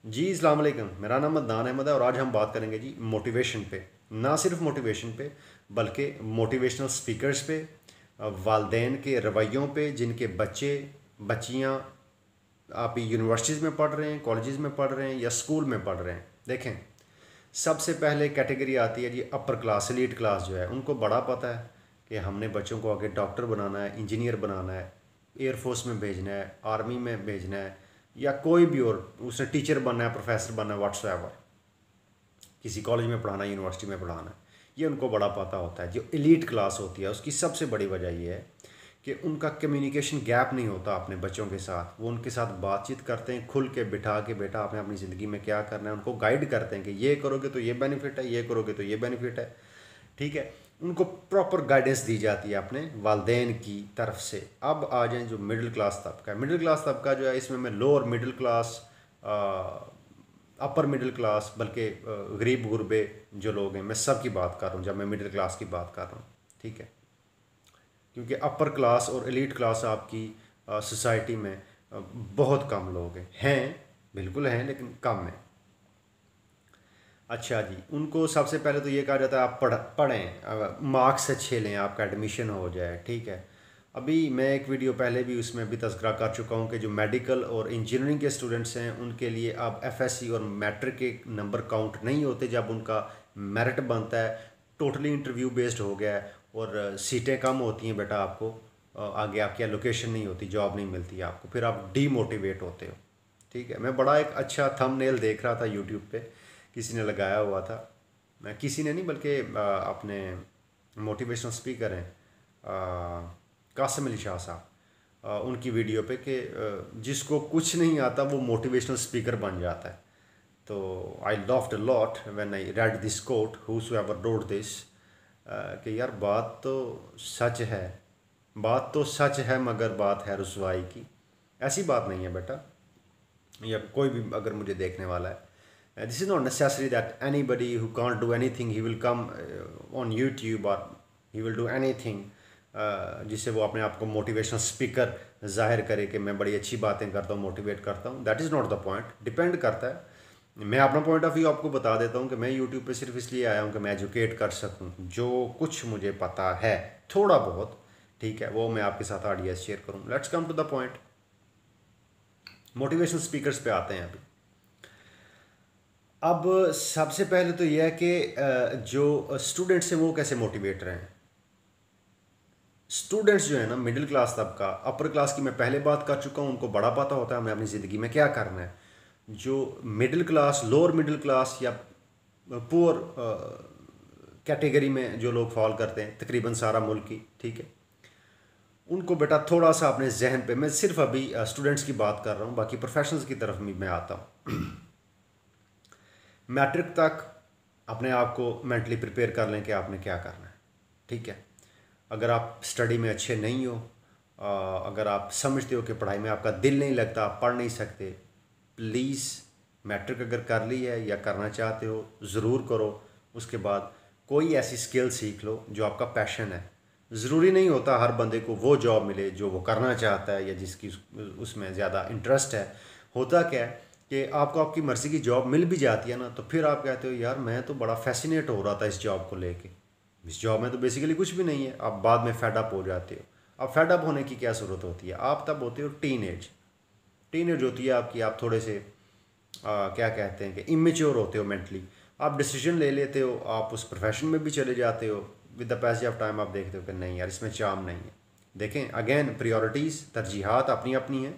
जी अस्सलाम वालेकुम। मेरा नाम अदनान अहमद है और आज हम बात करेंगे जी मोटिवेशन पे। ना सिर्फ मोटिवेशन पे बल्कि मोटिवेशनल स्पीकर्स पे, वालदेन के रवैयों पे जिनके बच्चे बच्चियाँ आप यूनिवर्सिटीज़ में पढ़ रहे हैं, कॉलेजेस में पढ़ रहे हैं या स्कूल में पढ़ रहे हैं। देखें, सबसे पहले कैटेगरी आती है जी अपर क्लास, एलीट क्लास जो है उनको बड़ा पता है कि हमने बच्चों को आगे डॉक्टर बनाना है, इंजीनियर बनाना है, एयरफोर्स में भेजना है, आर्मी में भेजना है या कोई भी और उसने टीचर बनना है, प्रोफेसर बनना है, व्हाट्सएवर, किसी कॉलेज में पढ़ाना है, यूनिवर्सिटी में पढ़ाना है। ये उनको बड़ा पता होता है। जो एलीट क्लास होती है उसकी सबसे बड़ी वजह ये है कि उनका कम्युनिकेशन गैप नहीं होता अपने बच्चों के साथ। वो उनके साथ बातचीत करते हैं, खुल के बिठा के, बेटा आपने अपनी ज़िंदगी में क्या करना है, उनको गाइड करते हैं कि ये करोगे तो ये बेनिफिट है, ये करोगे तो ये बेनिफिट है। ठीक है, उनको प्रॉपर गाइडेंस दी जाती है अपने वालदेन की तरफ से। अब आ जाएं जो मिडिल क्लास तबका है। मिडिल क्लास तबका जो है, इसमें मैं lower middle class, upper middle class, बल्कि गरीब गुरबे जो लोग हैं, मैं सब की बात कर रहा हूँ जब मैं मिडिल क्लास की बात कर रहा हूँ। ठीक है, क्योंकि अपर क्लास और एलीट क्लास आपकी सोसाइटी में बहुत कम लोग हैं, बिल्कुल हैं लेकिन कम हैं। अच्छा जी, उनको सबसे पहले तो ये कहा जाता है आप पढ़ें, मार्क्स अच्छे लें, आपका एडमिशन हो जाए। ठीक है, अभी मैं एक वीडियो पहले भी उसमें भी तज़किरा कर चुका हूँ कि जो मेडिकल और इंजीनियरिंग के स्टूडेंट्स हैं उनके लिए अब एफएससी और मैट्रिक के नंबर काउंट नहीं होते जब उनका मेरिट बनता है। टोटली इंटरव्यू बेस्ड हो गया है और सीटें कम होती हैं बेटा आपको, आगे आपकी एलोकेशन नहीं होती, जॉब नहीं मिलती आपको, फिर आप डीमोटिवेट होते हो। ठीक है, मैं बड़ा एक अच्छा थंबनेल देख रहा था यूट्यूब पे, किसी ने लगाया हुआ था, मैं किसी ने नहीं बल्कि अपने मोटिवेशनल स्पीकर हैं कासिम अली शाह साहब, उनकी वीडियो पे कि जिसको कुछ नहीं आता वो मोटिवेशनल स्पीकर बन जाता है। तो I loved a lot when I read this quote whosoever wrote this, कि यार बात तो सच है, बात तो सच है मगर बात है रुसवाई की। ऐसी बात नहीं है बेटा, या कोई भी अगर मुझे देखने वाला है, this is not necessary that anybody who can't do anything he will come on YouTube और he will do anything जिससे वो अपने आप को मोटिवेशनल स्पीकर जाहिर करे कि मैं बड़ी अच्छी बातें करता हूँ, मोटिवेट करता हूँ। That is not the point. Depend करता है। मैं अपना पॉइंट ऑफ व्यू आपको बता देता हूँ कि मैं यूट्यूब पे सिर्फ इसलिए आया हूँ कि मैं एजुकेट कर सकूँ, जो कुछ मुझे पता है थोड़ा बहुत, ठीक है, वो मैं आपके साथ ऑडियंस शेयर करूँ। Let's come to the point. Motivational speakers पे आते हैं अभी। अब सबसे पहले तो यह है कि जो स्टूडेंट्स हैं वो कैसे मोटिवेट रहें। स्टूडेंट्स जो है ना, मिडिल क्लास तबका, अपर क्लास की मैं पहले बात कर चुका हूँ, उनको बड़ा पता होता है हमें अपनी ज़िंदगी में क्या करना है। जो middle class, lower middle class या पुअर कैटेगरी में जो लोग फॉल करते हैं, तकरीबन सारा मुल्क की, ठीक है, उनको बेटा थोड़ा सा अपने जहन पे, मैं सिर्फ अभी स्टूडेंट्स की बात कर रहा हूँ, बाकी प्रोफेशनल्स की तरफ भी मैं आता हूँ। मैट्रिक तक अपने आप को मेंटली प्रिपेयर कर लें कि आपने क्या करना है। ठीक है, अगर आप स्टडी में अच्छे नहीं हो, अगर आप समझते हो कि पढ़ाई में आपका दिल नहीं लगता, आप पढ़ नहीं सकते, प्लीज़ मैट्रिक अगर कर ली है या करना चाहते हो ज़रूर करो। उसके बाद कोई ऐसी स्किल सीख लो जो आपका पैशन है। ज़रूरी नहीं होता हर बंदे को वो जॉब मिले जो वो करना चाहता है या जिसकी उसमें ज़्यादा इंटरेस्ट है। होता क्या है कि आपको आपकी मर्ज़ी की जॉब मिल भी जाती है ना, तो फिर आप कहते हो यार मैं तो बड़ा फैसिनेट हो रहा था इस जॉब को लेके, इस जॉब में तो बेसिकली कुछ भी नहीं है। आप बाद में फेड अप हो जाते हो। अब फेड अप होने की क्या ज़रूरत होती है, आप तब होते हो टीन एज होती है आपकी, आप थोड़े से क्या कहते हैं कि इमेच्योर होते हो मेंटली, आप डिसीजन ले लेते हो, आप उस प्रोफेशन में भी चले जाते हो। With the passage of time आप देखते हो कि नहीं यार इसमें चार्म नहीं है। देखें अगेन, प्रायोरिटीज़, तरजीहात अपनी अपनी हैं।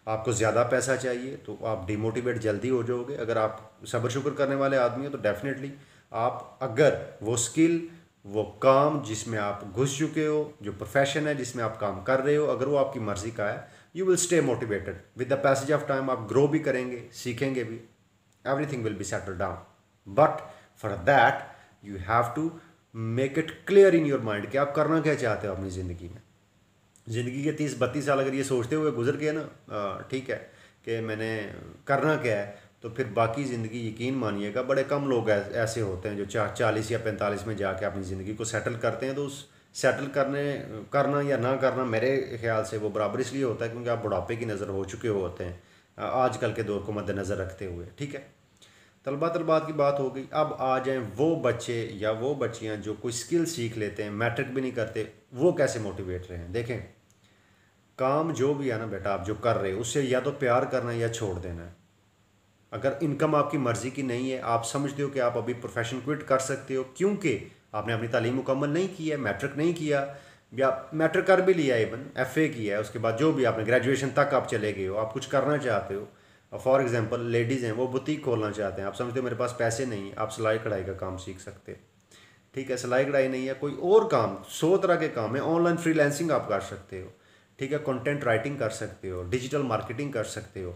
आपको ज़्यादा पैसा चाहिए तो आप डिमोटिवेट जल्दी हो जाओगे। अगर आप सब्र शुक्र करने वाले आदमी हो तो डेफिनेटली आप, अगर वो स्किल, वो काम जिसमें आप घुस चुके हो, जो प्रोफेशन है जिसमें आप काम कर रहे हो, अगर वो आपकी मर्ज़ी का है, you will stay motivated. With the passage of time आप ग्रो भी करेंगे, सीखेंगे भी, everything will be settle down. But for that you have to make it clear in your mind कि आप करना क्या चाहते हो अपनी ज़िंदगी में। ज़िंदगी के 30-32 साल अगर ये सोचते हुए गुजर गए ना, ठीक है, कि मैंने करना क्या है, तो फिर बाकी ज़िंदगी यकीन मानिएगा बड़े कम लोग ऐसे होते हैं जो 40 या 45 में जाके अपनी ज़िंदगी को सेटल करते हैं। तो उस सेटल करना या ना करना मेरे ख्याल से वो बराबर इसलिए होता है क्योंकि आप बुढ़ापे की नज़र हो चुके होते हैं, आजकल के दौर को मद्देनज़र रखते हुए। ठीक है, तलबात की बात हो गई। अब आ जाएं वो बच्चे या वो बच्चियां जो कोई स्किल सीख लेते हैं, मैट्रिक भी नहीं करते, वो कैसे मोटिवेट रहें। देखें, काम जो भी है ना बेटा, आप जो कर रहे हो उससे या तो प्यार करना है या छोड़ देना है। अगर इनकम आपकी मर्ज़ी की नहीं है, आप समझते हो कि आप अभी प्रोफेशन क्विट कर सकते हो क्योंकि आपने अपनी तालीम मुकम्मल नहीं की है, मैट्रिक नहीं किया, या मैट्रिक कर भी लिया, इवन FA किया है, उसके बाद जो भी आपने ग्रेजुएशन तक आप चले गए हो, आप कुछ करना चाहते हो। फॉर एग्जांपल लेडीज़ हैं, वो बुटीक खोलना चाहते हैं, आप समझते हो मेरे पास पैसे नहीं, आप सिलाई कढ़ाई का काम सीख सकते हो। ठीक है, सिलाई कढ़ाई नहीं है, कोई और काम, 100 तरह के काम है। ऑनलाइन फ्रीलांसिंग आप कर सकते हो। ठीक है, कंटेंट राइटिंग कर सकते हो, डिजिटल मार्केटिंग कर सकते हो,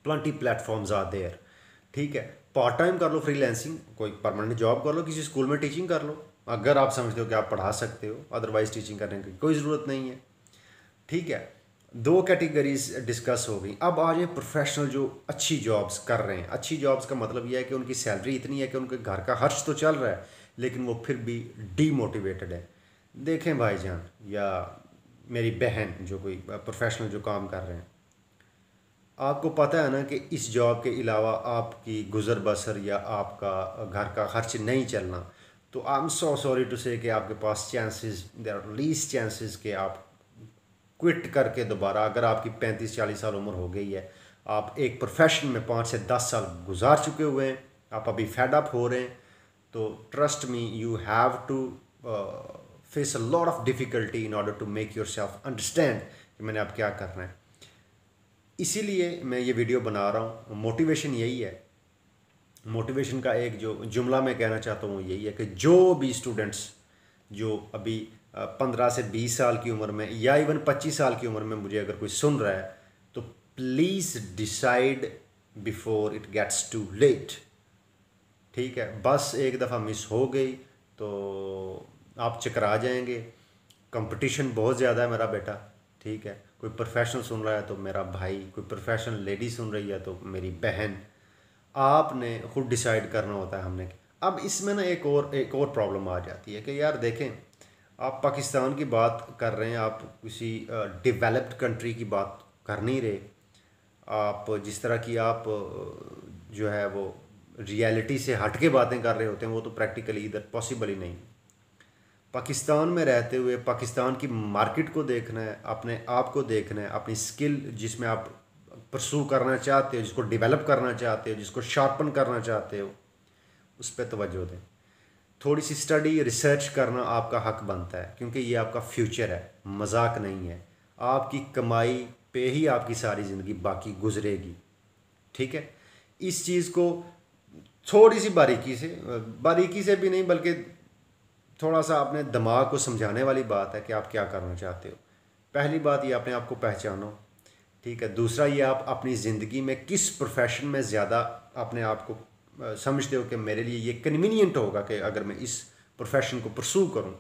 प्लेंटी प्लेटफॉर्म्स आर देयर। ठीक है, पार्ट टाइम कर लो फ्रीलांसिंग, कोई परमानेंट जॉब कर लो, किसी स्कूल में टीचिंग कर लो अगर आप समझते हो कि आप पढ़ा सकते हो, अदरवाइज टीचिंग करने की कोई ज़रूरत नहीं है। ठीक है, 2 कैटेगरीज डिस्कस हो गई। अब आ जाए प्रोफेशनल जो अच्छी जॉब्स कर रहे हैं। अच्छी जॉब्स का मतलब यह है कि उनकी सैलरी इतनी है कि उनके घर का खर्च तो चल रहा है, लेकिन वो फिर भी डीमोटिवेटेड है। देखें भाईजान या मेरी बहन जो कोई प्रोफेशनल जो काम कर रहे हैं, आपको पता है ना कि इस जॉब के अलावा आपकी गुज़र बसर या आपका घर का खर्च नहीं चलना, तो I am so sorry to say कि आपके पास chances, there are least chances कि आप क्विट करके दोबारा, अगर आपकी 35-40 साल उम्र हो गई है, आप एक प्रोफेशन में 5 से 10 साल गुजार चुके हुए हैं, आप अभी फेड अप हो रहे हैं, तो trust me you have to face a lot of difficulty in order to make yourself understand कि मैंने अब क्या करना है। इसीलिए मैं ये वीडियो बना रहा हूँ। मोटिवेशन यही है, मोटिवेशन का एक जो जुमला मैं कहना चाहता हूँ यही है कि जो भी स्टूडेंट्स जो अभी 15 से 20 साल की उम्र में या इवन 25 साल की उम्र में मुझे अगर कोई सुन रहा है, तो please decide before it gets too late. ठीक है, बस एक दफ़ा मिस हो गई तो आप चकरा जाएंगे। कंपटीशन बहुत ज़्यादा है मेरा बेटा। ठीक है, कोई प्रोफेशनल सुन रहा है तो मेरा भाई, कोई प्रोफेशनल लेडी सुन रही है तो मेरी बहन, आपने खुद डिसाइड करना होता है हमने। अब इसमें ना एक और प्रॉब्लम आ जाती है कि यार देखें, आप पाकिस्तान की बात कर रहे हैं, आप किसी डेवलप्ड कंट्री की बात कर नहीं रहे। आप जिस तरह की आप जो है वो रियलिटी से हट के बातें कर रहे होते हैं, वो तो प्रैक्टिकली इधर पॉसिबल ही नहीं। पाकिस्तान में रहते हुए पाकिस्तान की मार्केट को देखना है, अपने आप को देखना है, अपनी स्किल जिसमें आप परसू करना चाहते हो, जिसको डेवलप करना चाहते हो, जिसको शार्पन करना चाहते हो, उस पर तवज्जो दें। थोड़ी सी स्टडी रिसर्च करना आपका हक बनता है, क्योंकि ये आपका फ्यूचर है, मजाक नहीं है। आपकी कमाई पे ही आपकी सारी ज़िंदगी बाकी गुजरेगी। ठीक है, इस चीज़ को थोड़ी सी बारीकी से भी नहीं, बल्कि थोड़ा सा अपने दिमाग को समझाने वाली बात है कि आप क्या करना चाहते हो। पहली बात ये अपने आप को पहचानो। ठीक है, दूसरा ये आप अपनी ज़िंदगी में किस प्रोफेशन में ज़्यादा अपने आप को समझते हो कि मेरे लिए ये कन्वीनियंट होगा कि अगर मैं इस प्रोफेशन को परसू करूं।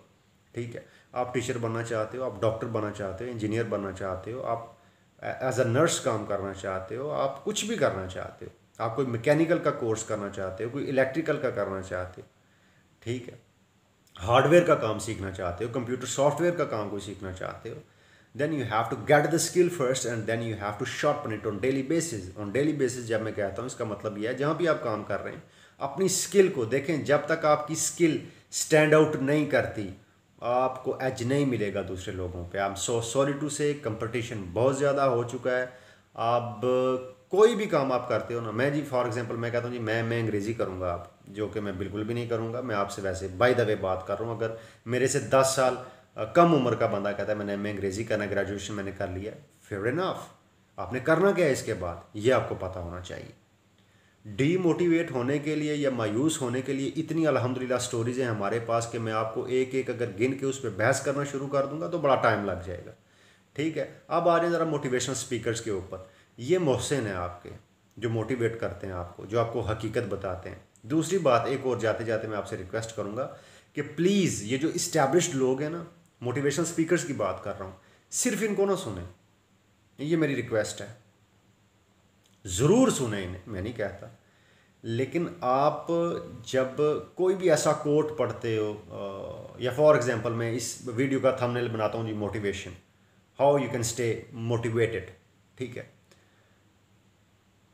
ठीक है, आप टीचर बनना चाहते हो, आप डॉक्टर बनना चाहते हो, इंजीनियर बनना चाहते हो, आप एज अ नर्स काम करना चाहते हो, आप कुछ भी करना चाहते हो, आप कोई मैकेनिकल का कोर्स करना चाहते हो, कोई इलेक्ट्रिकल का करना चाहते हो। ठीक है, हार्डवेयर का काम सीखना चाहते हो, कंप्यूटर सॉफ्टवेयर का काम कोई सीखना चाहते हो, then you have to get the skill first and then you have to sharpen it on daily basis. On daily basis जब मैं कहता हूँ, इसका मतलब यह है जहाँ भी आप काम कर रहे हैं अपनी स्किल को देखें। जब तक आपकी स्किल स्टैंड आउट नहीं करती, आपको एज नहीं मिलेगा दूसरे लोगों पे। I am so sorry to say, competition बहुत ज़्यादा हो चुका है। अब कोई भी काम आप करते हो ना, मैं जी फॉर एग्जांपल मैं कहता हूँ जी मैं अंग्रेज़ी करूँगा, आप जो कि मैं बिल्कुल भी नहीं करूँगा। मैं आपसे वैसे बाय द वे बात कर रहा हूँ। अगर मेरे से 10 साल कम उम्र का बंदा कहता है मैं अंग्रेज़ी करना, ग्रेजुएशन मैंने कर लिया, फेयर इनफ। आपने करना क्या है इसके बाद, ये आपको पता होना चाहिए। डीमोटिवेट होने के लिए या मायूस होने के लिए इतनी अल्हम्दुलिल्लाह स्टोरीज़ हैं हमारे पास कि मैं आपको एक एक अगर गिन के उस पर बहस करना शुरू कर दूंगा तो बड़ा टाइम लग जाएगा। ठीक है, अब आ जाए ज़रा मोटिवेशनल स्पीकर्स के ऊपर। ये मोहसिन है आपके जो मोटिवेट करते हैं आपको, जो आपको हकीकत बताते हैं। दूसरी बात एक और जाते जाते मैं आपसे रिक्वेस्ट करूँगा कि प्लीज़ ये जो इस्टेब्लिश्ड लोग हैं ना, मोटिवेशनल स्पीकर्स की बात कर रहा हूँ, सिर्फ इनको ना सुने, ये मेरी रिक्वेस्ट है। ज़रूर सुने इन्हें, मैं नहीं कहता, लेकिन आप जब कोई भी ऐसा कोट पढ़ते हो या फॉर एग्जांपल मैं इस वीडियो का थंबनेल बनाता हूँ जी, motivation, how you can stay motivated. ठीक है,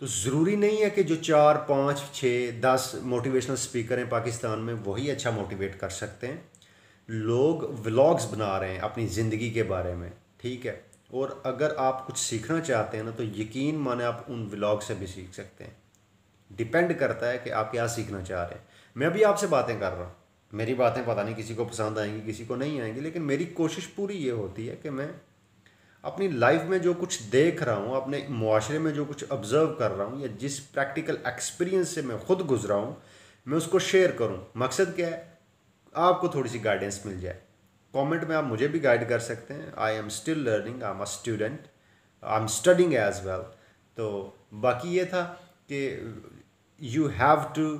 तो ज़रूरी नहीं है कि जो 4 5 6 10 मोटिवेशनल स्पीकर हैं पाकिस्तान में वही अच्छा मोटिवेट कर सकते हैं। लोग व्लॉग्स बना रहे हैं अपनी ज़िंदगी के बारे में, ठीक है। और अगर आप कुछ सीखना चाहते हैं ना तो यकीन माने आप उन व्लॉग से भी सीख सकते हैं। डिपेंड करता है कि आप क्या सीखना चाह रहे हैं। मैं भी आपसे बातें कर रहा हूँ, मेरी बातें पता नहीं किसी को पसंद आएंगी किसी को नहीं आएंगी, लेकिन मेरी कोशिश पूरी ये होती है कि मैं अपनी लाइफ में जो कुछ देख रहा हूँ, अपने मुआशरे में जो कुछ ऑब्ज़र्व कर रहा हूँ, या जिस प्रैक्टिकल एक्सपीरियंस से मैं खुद गुजरा हूँ, मैं उसको शेयर करूँ। मकसद क्या है? आपको थोड़ी सी गाइडेंस मिल जाए। कमेंट में आप मुझे भी गाइड कर सकते हैं। I am still learning, I am a student, I am studying as well. तो बाकी ये था कि you have to,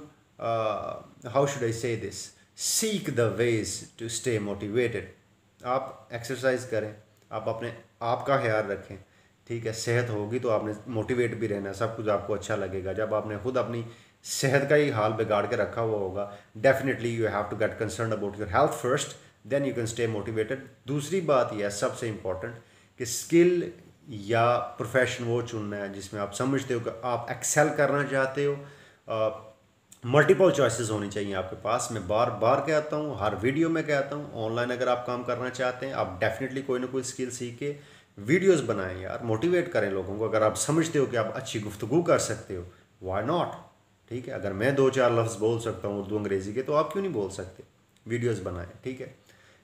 how should I say this, seek the ways to stay motivated. आप एक्सरसाइज करें, आप अपने आप का ख्याल रखें, ठीक है। सेहत होगी तो आपने मोटिवेट भी रहना है, सब कुछ आपको अच्छा लगेगा। जब आपने खुद अपनी सेहत का ही हाल बिगाड़ के रखा हुआ होगा, definitely you have to get concern about your health first, then you can stay motivated. दूसरी बात यह है सबसे इम्पॉर्टेंट कि स्किल या प्रोफेशन वो चुनना है जिसमें आप समझते हो कि आप एक्सेल करना चाहते हो। मल्टीपल चॉइसेस होनी चाहिए आपके पास। मैं बार बार कहता हूँ, हर वीडियो में कहता हूँ, ऑनलाइन अगर आप काम करना चाहते हैं आप डेफिनेटली कोई ना कोई स्किल सीख के वीडियोस बनाएं यार, मोटिवेट करें लोगों को। अगर आप समझते हो कि आप अच्छी गुफ्तगू कर सकते हो, व्हाई नॉट, ठीक है। अगर मैं 2 4 लफ्ज़ बोल सकता हूँ उर्दू अंग्रेज़ी के, तो आप क्यों नहीं बोल सकते? वीडियोस बनाएं, ठीक है।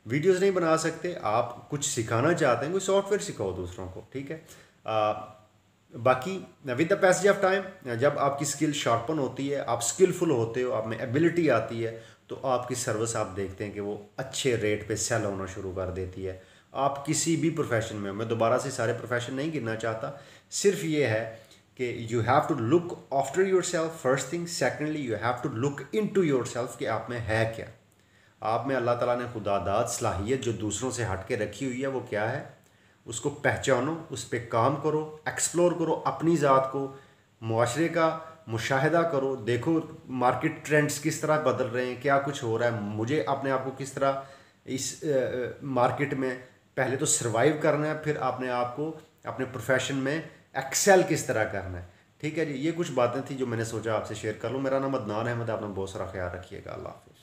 वीडियोस नहीं बना सकते, आप कुछ सिखाना चाहते हैं, कोई सॉफ्टवेयर सिखाओ दूसरों को, ठीक है। बाकी with the passage of time जब आपकी स्किल शार्पन होती है, आप स्किलफुल होते हो, आप में एबिलिटी आती है, तो आपकी सर्विस आप देखते हैं कि वो अच्छे रेट पे सेल होना शुरू कर देती है। आप किसी भी प्रोफेशन में, मैं दोबारा से सारे प्रोफेशन नहीं गिनना चाहता, सिर्फ ये है कि you have to look after yourself first thing, secondly you have to look into yourself कि आप में है क्या। आप में अल्लाह ताला ने खुदादाद सलाहियत जो दूसरों से हट के रखी हुई है वो क्या है, उसको पहचानो, उस पर काम करो, एक्सप्लोर करो अपनी ज़ात को, मुआशरे का मुशाहिदा करो, देखो मार्केट ट्रेंड्स किस तरह बदल रहे हैं, क्या कुछ हो रहा है, मुझे अपने आप को किस तरह इस मार्केट में पहले तो सर्वाइव करना है, फिर अपने आप को अपने प्रोफेशन में एक्सेल किस तरह करना है, ठीक है जी। ये कुछ बातें थी जो मैंने सोचा आपसे शेयर कर लूँ। मेरा नाम अदनान अहमद है, आपने बहुत सारा ख्याल रखिएगा। अल्लाह हाफ़िज़।